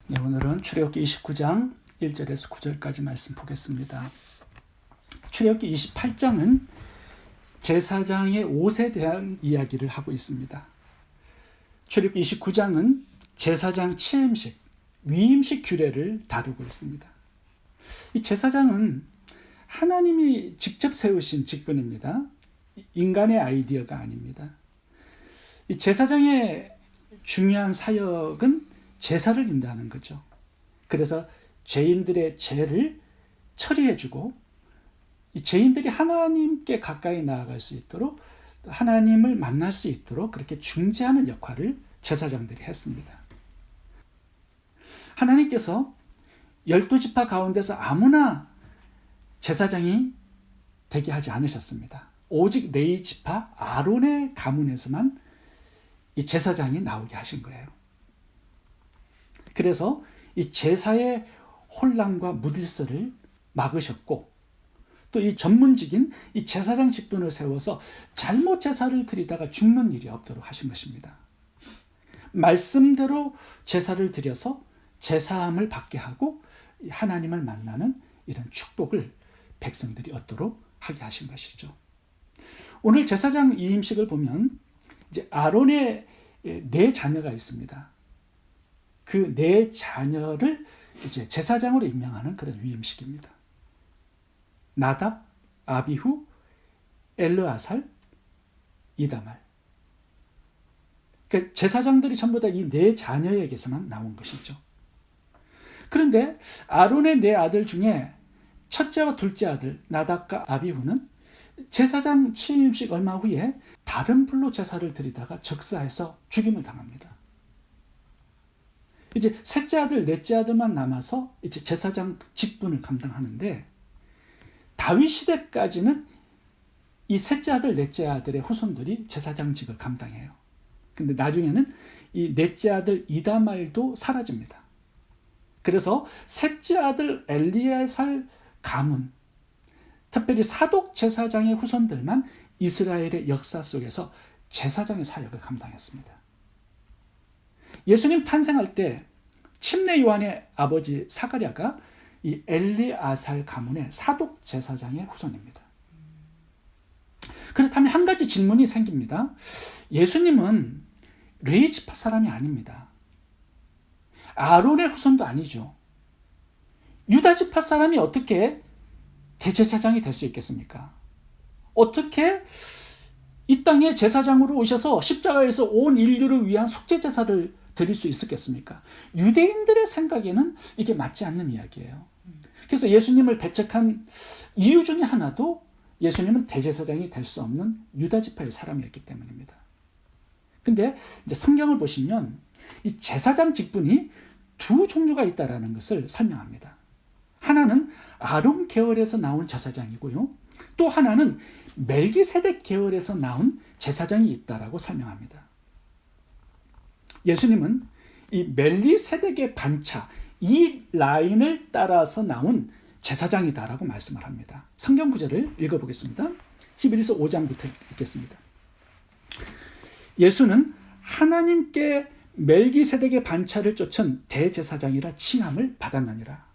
네, 오늘은 출애굽기 29장 1절에서 9절까지 말씀 보겠습니다. 출애굽기 28장은 제사장의 옷에 대한 이야기를 하고 있습니다. 출애굽기 29장은 제사장 취임식, 위임식 규례를 다루고 있습니다. 이 제사장은 하나님이 직접 세우신 직분입니다. 인간의 아이디어가 아닙니다. 이 제사장의 중요한 사역은 제사를 인도하는 거죠. 그래서 죄인들의 죄를 처리해주고 이 죄인들이 하나님께 가까이 나아갈 수 있도록 하나님을 만날 수 있도록 그렇게 중재하는 역할을 제사장들이 했습니다. 하나님께서 12지파 가운데서 아무나 제사장이 되게 하지 않으셨습니다. 오직 레위 지파 아론의 가문에서만 이 제사장이 나오게 하신 거예요. 그래서 이 제사의 혼란과 무질서를 막으셨고 또 이 전문직인 이 제사장 직분을 세워서 잘못 제사를 드리다가 죽는 일이 없도록 하신 것입니다. 말씀대로 제사를 드려서 제사함을 받게 하고 하나님을 만나는 이런 축복을 백성들이 얻도록 하게 하신 것이죠. 오늘 제사장 이임식을 보면 이제 아론의 네 자녀가 있습니다. 그 네 자녀를 이제 제사장으로 임명하는 그런 위임식입니다. 나답, 아비후, 엘르아살, 이다말. 그러니까 제사장들이 전부 다 이 네 자녀에게서만 나온 것이죠. 그런데 아론의 네 아들 중에 첫째와 둘째 아들 나답과 아비후는 제사장 취임식 얼마 후에 다른 불로 제사를 드리다가 적사해서 죽임을 당합니다. 이제 셋째 아들, 넷째 아들만 남아서 이제 제사장 직분을 감당하는데 다윗 시대까지는 이 셋째 아들, 넷째 아들의 후손들이 제사장직을 감당해요. 근데 나중에는 이 넷째 아들 이다말도 사라집니다. 그래서 셋째 아들 엘리에살 가문, 특별히 사독 제사장의 후손들만 이스라엘의 역사 속에서 제사장의 사역을 감당했습니다. 예수님 탄생할 때 침례 요한의 아버지 사가랴가 이 엘리아살 가문의 사독 제사장의 후손입니다. 그렇다면 한 가지 질문이 생깁니다. 예수님은 레위 지파 사람이 아닙니다. 아론의 후손도 아니죠. 유다 지파 사람이 어떻게 대제사장이 될 수 있겠습니까? 어떻게 이 땅에 제사장으로 오셔서 십자가에서 온 인류를 위한 속죄 제사를 드릴 수 있었겠습니까? 유대인들의 생각에는 이게 맞지 않는 이야기예요. 그래서 예수님을 배척한 이유 중에 하나도 예수님은 대제사장이 될 수 없는 유다 지파의 사람이었기 때문입니다. 근데 이제 성경을 보시면 이 제사장 직분이 두 종류가 있다라는 것을 설명합니다. 하나는 아론 계열에서 나온 제사장이고요. 또 하나는 멜기세덱 계열에서 나온 제사장이 있다라고 설명합니다. 예수님은 이 멜기세덱의 반차, 이 라인을 따라서 나온 제사장이다라고 말씀을 합니다. 성경 구절을 읽어보겠습니다. 히브리서 5장부터 읽겠습니다. 예수는 하나님께 멜기세덱의 반차를 쫓은 대제사장이라 칭함을 받았느니라.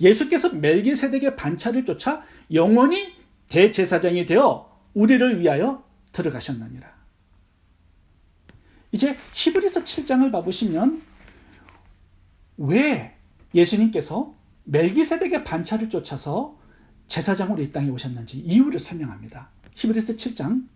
예수께서 멜기세덱의 반차를 쫓아 영원히 대제사장이 되어 우리를 위하여 들어가셨느니라. 이제 히브리서 7장을 봐보시면 왜 예수님께서 멜기세덱의 반차를 쫓아서 제사장으로 이 땅에 오셨는지 이유를 설명합니다. 히브리서 7장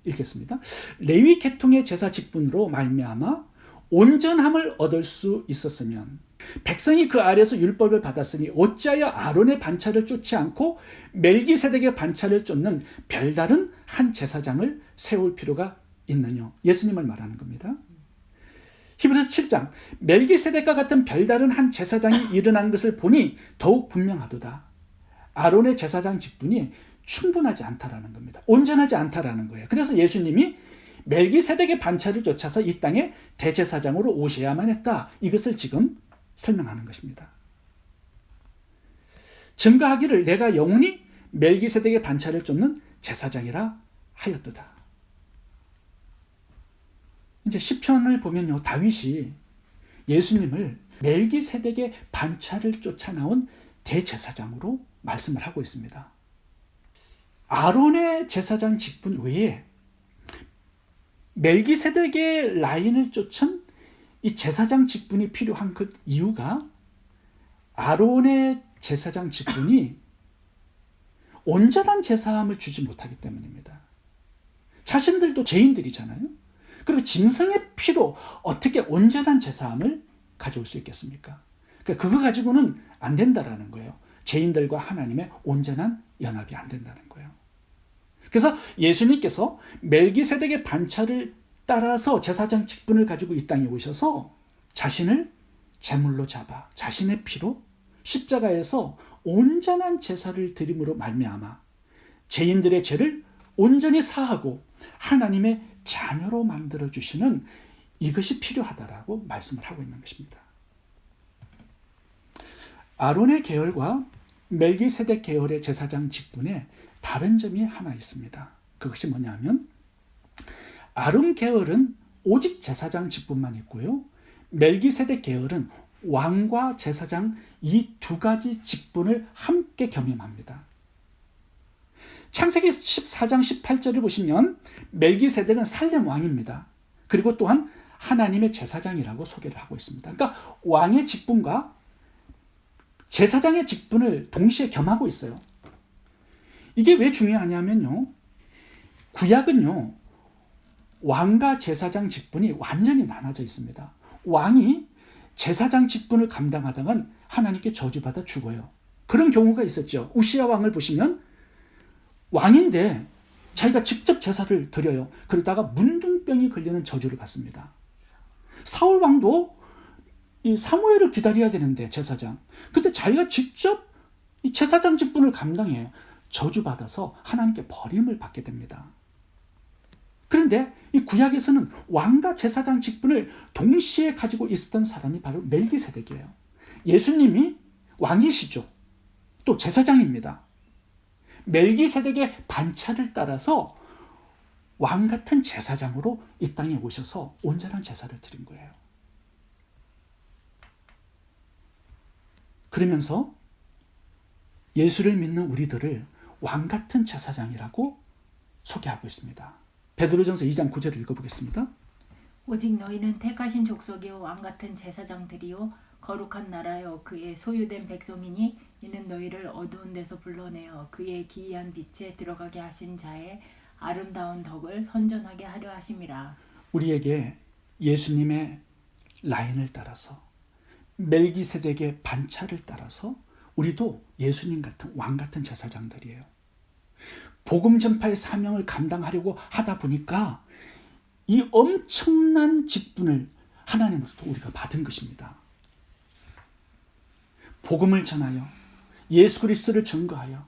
읽겠습니다. 레위 계통의 제사 직분으로 말미암아 온전함을 얻을 수 있었으면 백성이 그 아래에서 율법을 받았으니 어찌하여 아론의 반차를 쫓지 않고 멜기세덱의 반차를 쫓는 별다른 한 제사장을 세울 필요가 있느냐. 예수님을 말하는 겁니다. 히브리서 7장 멜기세덱과 같은 별다른 한 제사장이 일어난 것을 보니 더욱 분명하도다. 아론의 제사장 직분이 충분하지 않다라는 겁니다. 온전하지 않다라는 거예요. 그래서 예수님이 멜기세덱의 반차를 쫓아서 이 땅에 대제사장으로 오셔야만 했다. 이것을 지금 설명하는 것입니다. 증거하기를 내가 영원히 멜기세덱의 반차를 쫓는 제사장이라 하였도다. 이제 시편을 보면요, 다윗이 예수님을 멜기세덱의 반차를 쫓아 나온 대제사장으로 말씀을 하고 있습니다. 아론의 제사장 직분 외에 멜기세덱의 라인을 쫓은 이 제사장 직분이 필요한 그 이유가 아론의 제사장 직분이 온전한 제사함을 주지 못하기 때문입니다. 자신들도 죄인들이잖아요. 그리고 짐승의 피로 어떻게 온전한 제사함을 가져올 수 있겠습니까? 그러니까 그거 가지고는 안 된다라는 거예요. 죄인들과 하나님의 온전한 연합이 안 된다는 거예요. 그래서 예수님께서 멜기세덱의 반차를 따라서 제사장 직분을 가지고 이 땅에 오셔서 자신을 제물로 잡아 자신의 피로 십자가에서 온전한 제사를 드림으로 말미암아 죄인들의 죄를 온전히 사하고 하나님의 자녀로 만들어주시는 이것이 필요하다라고 말씀을 하고 있는 것입니다. 아론의 계열과 멜기세덱 계열의 제사장 직분에 다른 점이 하나 있습니다. 그것이 뭐냐면 아론 계열은 오직 제사장 직분만 있고요. 멜기세덱 계열은 왕과 제사장 이 두 가지 직분을 함께 겸임합니다. 창세기 14장 18절을 보시면 멜기세덱은 살렘 왕입니다. 그리고 또한 하나님의 제사장이라고 소개를 하고 있습니다. 그러니까 왕의 직분과 제사장의 직분을 동시에 겸하고 있어요. 이게 왜 중요하냐면요. 구약은요. 왕과 제사장 직분이 완전히 나눠져 있습니다. 왕이 제사장 직분을 감당하다간 하나님께 저주받아 죽어요. 그런 경우가 있었죠. 우시야 왕을 보시면 왕인데 자기가 직접 제사를 드려요. 그러다가 문둥병이 걸리는 저주를 받습니다. 사울 왕도 이 사무엘을 기다려야 되는데 제사장. 근데 자기가 직접 이 제사장 직분을 감당해요. 저주받아서 하나님께 버림을 받게 됩니다. 그런데 이 구약에서는 왕과 제사장 직분을 동시에 가지고 있었던 사람이 바로 멜기세덱이에요. 예수님이 왕이시죠. 또 제사장입니다. 멜기세덱의 반차를 따라서 왕 같은 제사장으로 이 땅에 오셔서 온전한 제사를 드린 거예요. 그러면서 예수를 믿는 우리들을 왕 같은 제사장이라고 소개하고 있습니다. 베드로전서 2장 9절을 읽어보겠습니다. 오직 너희는 택하신 족속이요 왕 같은 제사장들이요 거룩한 나라요 그의 소유된 백성이니 이는 너희를 어두운 데서 불러내어 그의 기이한 빛에 들어가게 하신 자의 아름다운 덕을 선전하게 하려 하심이라. 우리에게 예수님의 라인을 따라서 멜기세덱의 반차를 따라서 우리도 예수님 같은 왕 같은 제사장들이에요. 복음 전파의 사명을 감당하려고 하다 보니까 이 엄청난 직분을 하나님으로부터 우리가 받은 것입니다. 복음을 전하여 예수 그리스도를 증거하여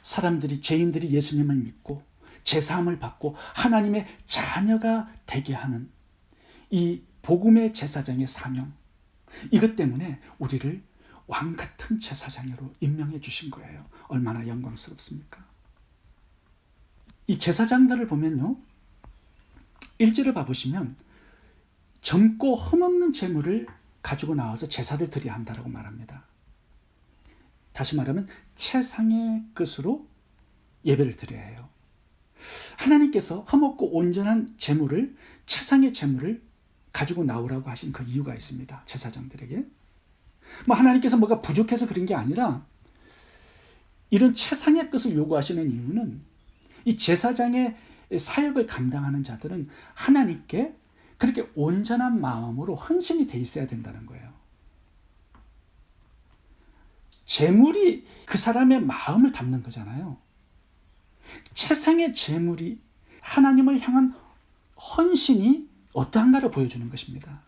사람들이 죄인들이 예수님을 믿고 제사함을 받고 하나님의 자녀가 되게 하는 이 복음의 제사장의 사명, 이것 때문에 우리를 왕 같은 제사장으로 임명해 주신 거예요. 얼마나 영광스럽습니까? 이 제사장들을 보면요, 1절을 봐보시면 젊고 흠없는 제물을 가지고 나와서 제사를 드려야 한다고 말합니다. 다시 말하면 최상의 것으로 예배를 드려야 해요. 하나님께서 흠없고 온전한 제물을, 최상의 제물을 가지고 나오라고 하신 그 이유가 있습니다. 제사장들에게. 하나님께서 뭐가 부족해서 그런 게 아니라 이런 최상의 것을 요구하시는 이유는 이 제사장의 사역을 감당하는 자들은 하나님께 그렇게 온전한 마음으로 헌신이 돼 있어야 된다는 거예요. 제물이 그 사람의 마음을 담는 거잖아요. 최상의 제물이 하나님을 향한 헌신이 어떠한가를 보여주는 것입니다.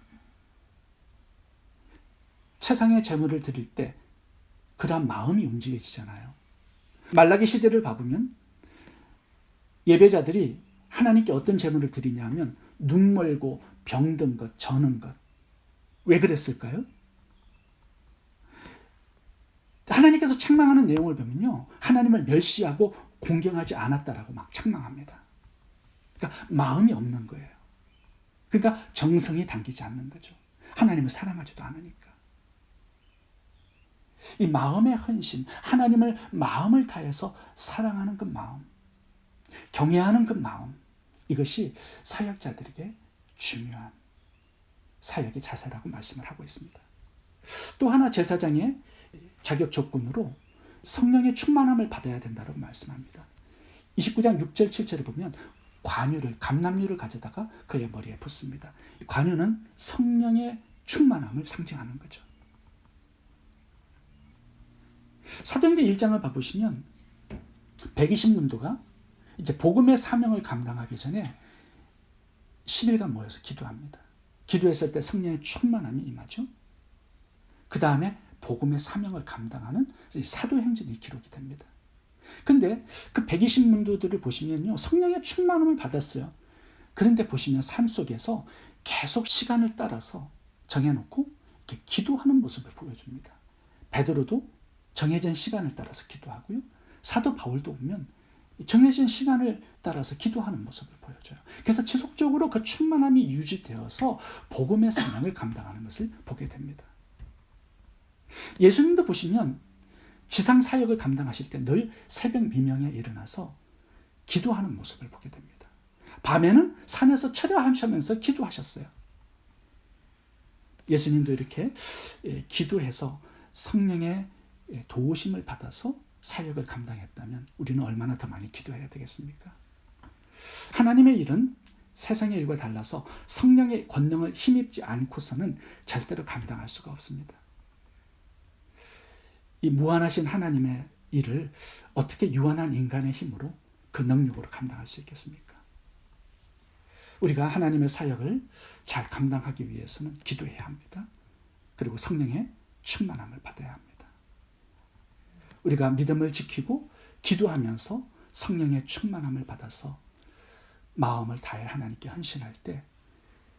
최상의 제물을 드릴 때 그러한 마음이 움직여지잖아요. 말라기 시대를 봐보면 예배자들이 하나님께 어떤 제물을 드리냐면 눈 멀고 병든 것, 저는 것. 왜 그랬을까요? 하나님께서 책망하는 내용을 보면요, 하나님을 멸시하고 공경하지 않았다라고 막 책망합니다. 그러니까 마음이 없는 거예요. 그러니까 정성이 담기지 않는 거죠. 하나님을 사랑하지도 않으니까. 이 마음의 헌신, 하나님을 마음을 다해서 사랑하는 그 마음, 경외하는 그 마음, 이것이 사역자들에게 중요한 사역의 자세라고 말씀을 하고 있습니다. 또 하나 제사장의 자격 조건으로 성령의 충만함을 받아야 된다고 말씀합니다. 29장 6절 7절을 보면 관유를, 감람류를 가져다가 그의 머리에 붓습니다. 관유는 성령의 충만함을 상징하는 거죠. 사도행전 1장을 봐보시면 120문도가 이제 복음의 사명을 감당하기 전에 10일간 모여서 기도합니다. 기도했을 때 성령의 충만함이 임하죠. 그 다음에 복음의 사명을 감당하는 사도행전이 기록이 됩니다. 근데 그 120문도들을 보시면요, 성령의 충만함을 받았어요. 그런데 보시면 삶 속에서 계속 시간을 따라서 정해놓고 이렇게 기도하는 모습을 보여줍니다. 베드로도 정해진 시간을 따라서 기도하고요. 사도 바울도 보면 정해진 시간을 따라서 기도하는 모습을 보여줘요. 그래서 지속적으로 그 충만함이 유지되어서 복음의 사명을 감당하는 것을 보게 됩니다. 예수님도 보시면 지상 사역을 감당하실 때 늘 새벽 미명에 일어나서 기도하는 모습을 보게 됩니다. 밤에는 산에서 철야하시면서 기도하셨어요. 예수님도 이렇게 기도해서 성령의 도우심을 받아서 사역을 감당했다면 우리는 얼마나 더 많이 기도해야 되겠습니까? 하나님의 일은 세상의 일과 달라서 성령의 권능을 힘입지 않고서는 절대로 감당할 수가 없습니다. 이 무한하신 하나님의 일을 어떻게 유한한 인간의 힘으로 그 능력으로 감당할 수 있겠습니까? 우리가 하나님의 사역을 잘 감당하기 위해서는 기도해야 합니다. 그리고 성령의 충만함을 받아야 합니다. 우리가 믿음을 지키고 기도하면서 성령의 충만함을 받아서 마음을 다해 하나님께 헌신할 때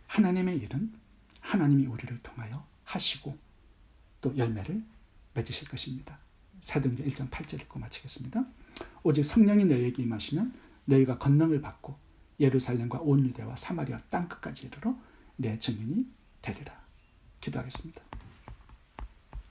하나님의 일은 하나님이 우리를 통하여 하시고 또 열매를 맺으실 것입니다. 사도행전 1장 8절 읽고 마치겠습니다. 오직 성령이 너희에게 임하시면 너희가 권능을 받고 예루살렘과 온 유대와 사마리아 땅끝까지 이르러 내 증인이 되리라. 기도하겠습니다.